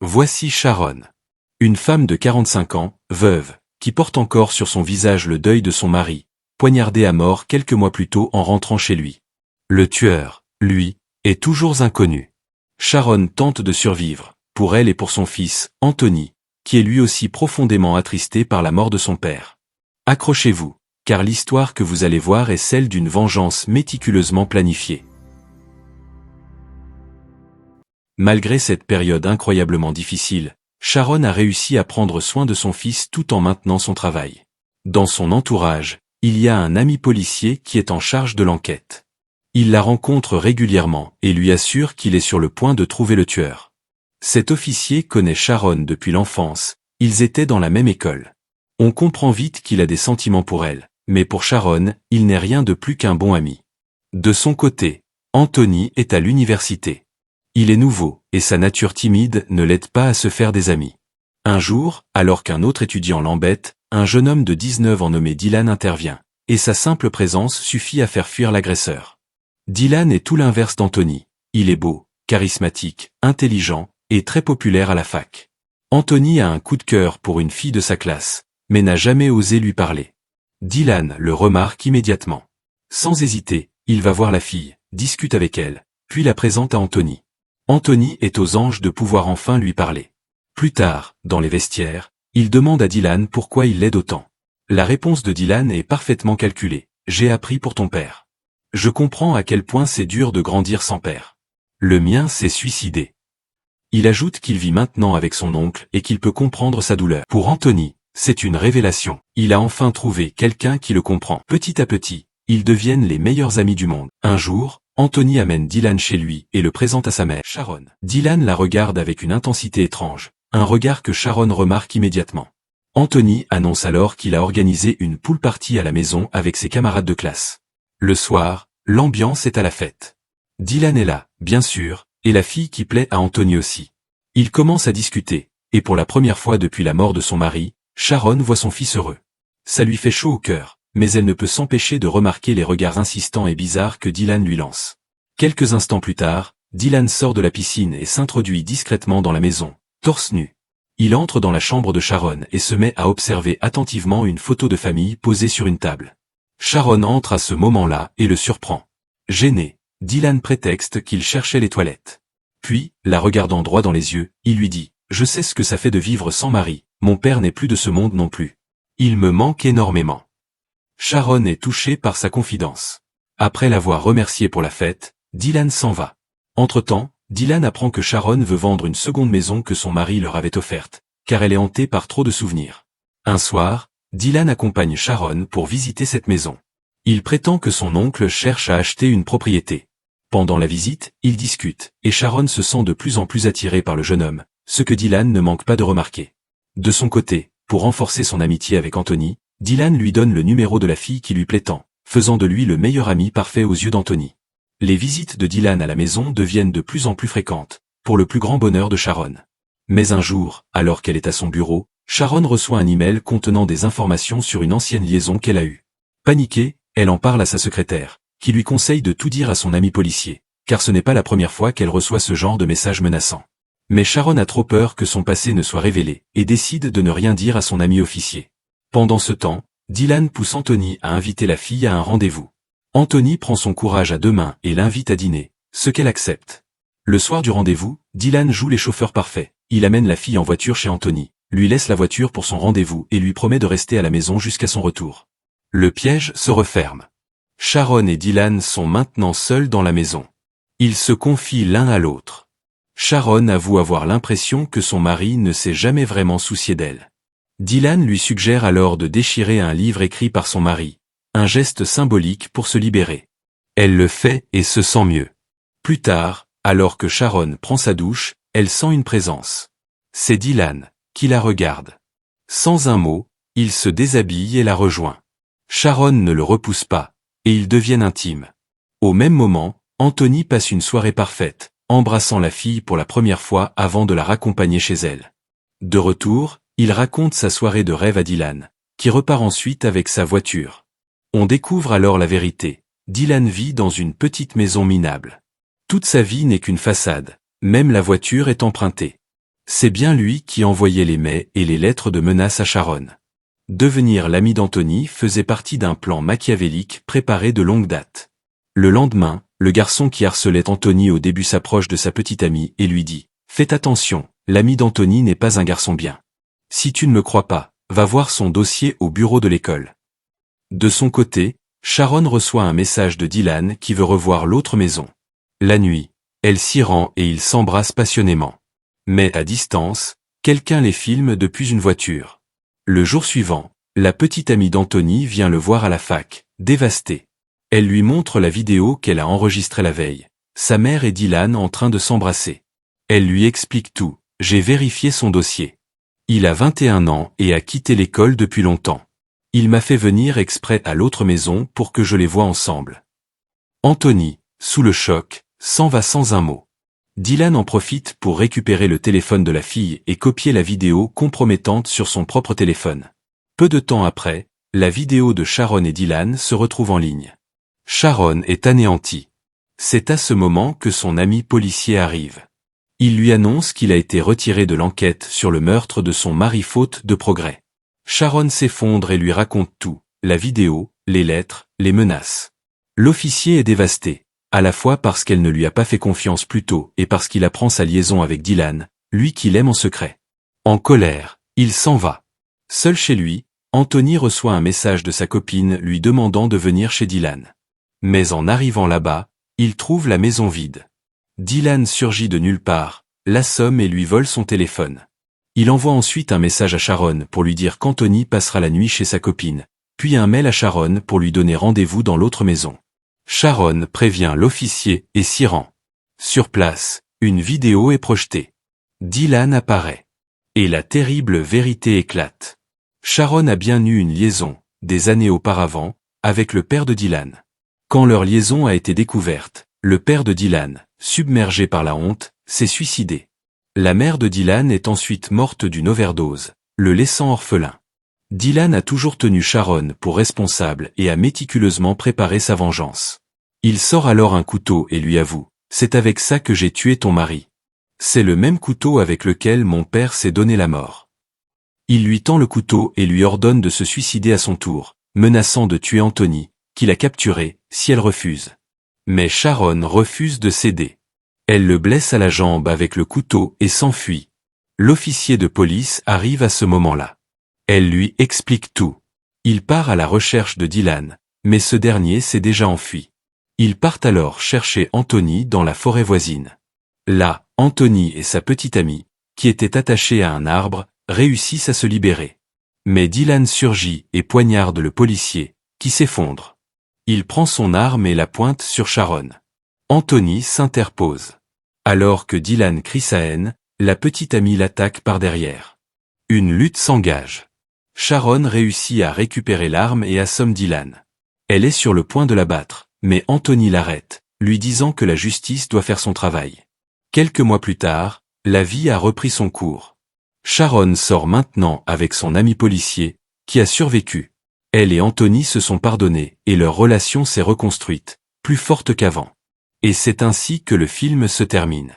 Voici Sharon. Une femme de 45 ans, veuve, qui porte encore sur son visage le deuil de son mari, poignardé à mort quelques mois plus tôt en rentrant chez lui. Le tueur, lui, est toujours inconnu. Sharon tente de survivre, pour elle et pour son fils, Anthony, qui est lui aussi profondément attristé par la mort de son père. Accrochez-vous, car l'histoire que vous allez voir est celle d'une vengeance méticuleusement planifiée. Malgré cette période incroyablement difficile, Sharon a réussi à prendre soin de son fils tout en maintenant son travail. Dans son entourage, il y a un ami policier qui est en charge de l'enquête. Il la rencontre régulièrement et lui assure qu'il est sur le point de trouver le tueur. Cet officier connaît Sharon depuis l'enfance, ils étaient dans la même école. On comprend vite qu'il a des sentiments pour elle, mais pour Sharon, il n'est rien de plus qu'un bon ami. De son côté, Anthony est à l'université. Il est nouveau, et sa nature timide ne l'aide pas à se faire des amis. Un jour, alors qu'un autre étudiant l'embête, un jeune homme de 19 ans nommé Dylan intervient, et sa simple présence suffit à faire fuir l'agresseur. Dylan est tout l'inverse d'Anthony. Il est beau, charismatique, intelligent, et très populaire à la fac. Anthony a un coup de cœur pour une fille de sa classe, mais n'a jamais osé lui parler. Dylan le remarque immédiatement. Sans hésiter, il va voir la fille, discute avec elle, puis la présente à Anthony. Anthony est aux anges de pouvoir enfin lui parler. Plus tard, dans les vestiaires, il demande à Dylan pourquoi il l'aide autant. La réponse de Dylan est parfaitement calculée. « J'ai appris pour ton père. Je comprends à quel point c'est dur de grandir sans père. Le mien s'est suicidé. » Il ajoute qu'il vit maintenant avec son oncle et qu'il peut comprendre sa douleur. Pour Anthony, c'est une révélation. Il a enfin trouvé quelqu'un qui le comprend. Petit à petit, ils deviennent les meilleurs amis du monde. Un jour, Anthony amène Dylan chez lui et le présente à sa mère, Sharon. Dylan la regarde avec une intensité étrange, un regard que Sharon remarque immédiatement. Anthony annonce alors qu'il a organisé une pool party à la maison avec ses camarades de classe. Le soir, l'ambiance est à la fête. Dylan est là, bien sûr, et la fille qui plaît à Anthony aussi. Ils commencent à discuter, et pour la première fois depuis la mort de son mari, Sharon voit son fils heureux. Ça lui fait chaud au cœur, mais elle ne peut s'empêcher de remarquer les regards insistants et bizarres que Dylan lui lance. Quelques instants plus tard, Dylan sort de la piscine et s'introduit discrètement dans la maison, torse nu. Il entre dans la chambre de Sharon et se met à observer attentivement une photo de famille posée sur une table. Sharon entre à ce moment-là et le surprend. Gêné, Dylan prétexte qu'il cherchait les toilettes. Puis, la regardant droit dans les yeux, il lui dit « Je sais ce que ça fait de vivre sans mari, mon père n'est plus de ce monde non plus. Il me manque énormément. » Sharon est touchée par sa confidence. Après l'avoir remercié pour la fête, Dylan s'en va. Entre-temps, Dylan apprend que Sharon veut vendre une seconde maison que son mari leur avait offerte, car elle est hantée par trop de souvenirs. Un soir, Dylan accompagne Sharon pour visiter cette maison. Il prétend que son oncle cherche à acheter une propriété. Pendant la visite, ils discutent, et Sharon se sent de plus en plus attirée par le jeune homme, ce que Dylan ne manque pas de remarquer. De son côté, pour renforcer son amitié avec Anthony, Dylan lui donne le numéro de la fille qui lui plaît tant, faisant de lui le meilleur ami parfait aux yeux d'Anthony. Les visites de Dylan à la maison deviennent de plus en plus fréquentes, pour le plus grand bonheur de Sharon. Mais un jour, alors qu'elle est à son bureau, Sharon reçoit un email contenant des informations sur une ancienne liaison qu'elle a eue. Paniquée, elle en parle à sa secrétaire, qui lui conseille de tout dire à son ami policier, car ce n'est pas la première fois qu'elle reçoit ce genre de messages menaçants. Mais Sharon a trop peur que son passé ne soit révélé, et décide de ne rien dire à son ami officier. Pendant ce temps, Dylan pousse Anthony à inviter la fille à un rendez-vous. Anthony prend son courage à deux mains et l'invite à dîner, ce qu'elle accepte. Le soir du rendez-vous, Dylan joue les chauffeurs parfaits. Il amène la fille en voiture chez Anthony, lui laisse la voiture pour son rendez-vous et lui promet de rester à la maison jusqu'à son retour. Le piège se referme. Sharon et Dylan sont maintenant seuls dans la maison. Ils se confient l'un à l'autre. Sharon avoue avoir l'impression que son mari ne s'est jamais vraiment soucié d'elle. Dylan lui suggère alors de déchirer un livre écrit par son mari, un geste symbolique pour se libérer. Elle le fait et se sent mieux. Plus tard, alors que Sharon prend sa douche, elle sent une présence. C'est Dylan, qui la regarde. Sans un mot, il se déshabille et la rejoint. Sharon ne le repousse pas, et ils deviennent intimes. Au même moment, Anthony passe une soirée parfaite, embrassant la fille pour la première fois avant de la raccompagner chez elle. De retour, il raconte sa soirée de rêve à Dylan, qui repart ensuite avec sa voiture. On découvre alors la vérité. Dylan vit dans une petite maison minable. Toute sa vie n'est qu'une façade, même la voiture est empruntée. C'est bien lui qui envoyait les mails et les lettres de menaces à Sharon. Devenir l'ami d'Anthony faisait partie d'un plan machiavélique préparé de longue date. Le lendemain, le garçon qui harcelait Anthony au début s'approche de sa petite amie et lui dit « Faites attention, l'ami d'Anthony n'est pas un garçon bien. Si tu ne me crois pas, va voir son dossier au bureau de l'école. » De son côté, Sharon reçoit un message de Dylan qui veut revoir l'autre maison. La nuit, elle s'y rend et ils s'embrassent passionnément. Mais à distance, quelqu'un les filme depuis une voiture. Le jour suivant, la petite amie d'Anthony vient le voir à la fac, dévastée. Elle lui montre la vidéo qu'elle a enregistrée la veille. Sa mère et Dylan en train de s'embrasser. Elle lui explique tout. J'ai vérifié son dossier. Il a 21 ans et a quitté l'école depuis longtemps. Il m'a fait venir exprès à l'autre maison pour que je les voie ensemble. Anthony, sous le choc, s'en va sans un mot. Dylan en profite pour récupérer le téléphone de la fille et copier la vidéo compromettante sur son propre téléphone. Peu de temps après, la vidéo de Sharon et Dylan se retrouve en ligne. Sharon est anéantie. C'est à ce moment que son ami policier arrive. Il lui annonce qu'il a été retiré de l'enquête sur le meurtre de son mari faute de progrès. Sharon s'effondre et lui raconte tout, la vidéo, les lettres, les menaces. L'officier est dévasté. À la fois parce qu'elle ne lui a pas fait confiance plus tôt et parce qu'il apprend sa liaison avec Dylan, lui qu'il aime en secret. En colère, il s'en va. Seul chez lui, Anthony reçoit un message de sa copine lui demandant de venir chez Dylan. Mais en arrivant là-bas, il trouve la maison vide. Dylan surgit de nulle part, l'assomme et lui vole son téléphone. Il envoie ensuite un message à Sharon pour lui dire qu'Anthony passera la nuit chez sa copine, puis un mail à Sharon pour lui donner rendez-vous dans l'autre maison. Sharon prévient l'officier et s'y rend. Sur place, une vidéo est projetée. Dylan apparaît. Et la terrible vérité éclate. Sharon a bien eu une liaison, des années auparavant, avec le père de Dylan. Quand leur liaison a été découverte, le père de Dylan, submergé par la honte, s'est suicidé. La mère de Dylan est ensuite morte d'une overdose, le laissant orphelin. Dylan a toujours tenu Sharon pour responsable et a méticuleusement préparé sa vengeance. Il sort alors un couteau et lui avoue « C'est avec ça que j'ai tué ton mari. C'est le même couteau avec lequel mon père s'est donné la mort. » Il lui tend le couteau et lui ordonne de se suicider à son tour, menaçant de tuer Anthony, qu'il a capturé, si elle refuse. Mais Sharon refuse de céder. Elle le blesse à la jambe avec le couteau et s'enfuit. L'officier de police arrive à ce moment-là. Elle lui explique tout. Il part à la recherche de Dylan, mais ce dernier s'est déjà enfui. Ils partent alors chercher Anthony dans la forêt voisine. Là, Anthony et sa petite amie, qui étaient attachés à un arbre, réussissent à se libérer. Mais Dylan surgit et poignarde le policier, qui s'effondre. Il prend son arme et la pointe sur Sharon. Anthony s'interpose. Alors que Dylan crie sa haine, la petite amie l'attaque par derrière. Une lutte s'engage. Sharon réussit à récupérer l'arme et assomme Dylan. Elle est sur le point de l'abattre, mais Anthony l'arrête, lui disant que la justice doit faire son travail. Quelques mois plus tard, la vie a repris son cours. Sharon sort maintenant avec son ami policier, qui a survécu. Elle et Anthony se sont pardonnés et leur relation s'est reconstruite, plus forte qu'avant. Et c'est ainsi que le film se termine.